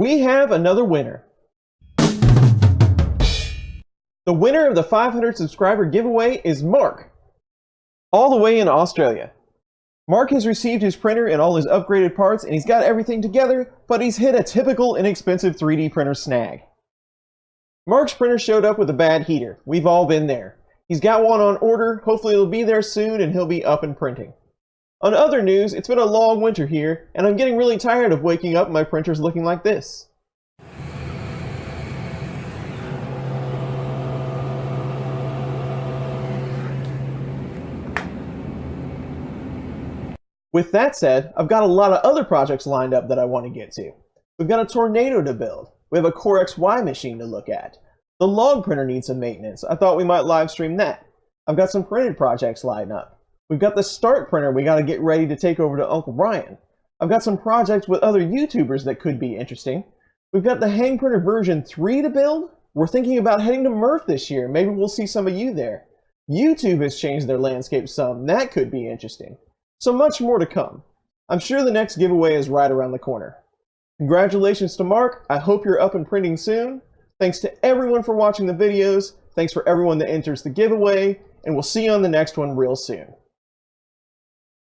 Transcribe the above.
We have another winner. The winner of the 500 subscriber giveaway is Mark, all the way in Australia. Mark has received his printer and all his upgraded parts, and he's got everything together, but he's hit a typical inexpensive 3D printer snag. Mark's printer showed up with a bad heater. We've all been there. He's got one on order. Hopefully it'll be there soon and he'll be up and printing. On other news, it's been a long winter here, and I'm getting really tired of waking up and my printer's looking like this. With that said, I've got a lot of other projects lined up that I want to get to. We've got a tornado to build. We have a Core XY machine to look at. The log printer needs some maintenance. I thought we might live stream that. I've got some printed projects lined up. We've got the Start printer we got to get ready to take over to Uncle Brian. I've got some projects with other YouTubers that could be interesting. We've got the Hang printer version 3 to build. We're thinking about heading to Murph this year. Maybe we'll see some of you there. YouTube has changed their landscape some. That could be interesting. So much more to come. I'm sure the next giveaway is right around the corner. Congratulations to Mark. I hope you're up and printing soon. Thanks to everyone for watching the videos. Thanks for everyone that enters the giveaway. And we'll see you on the next one real soon.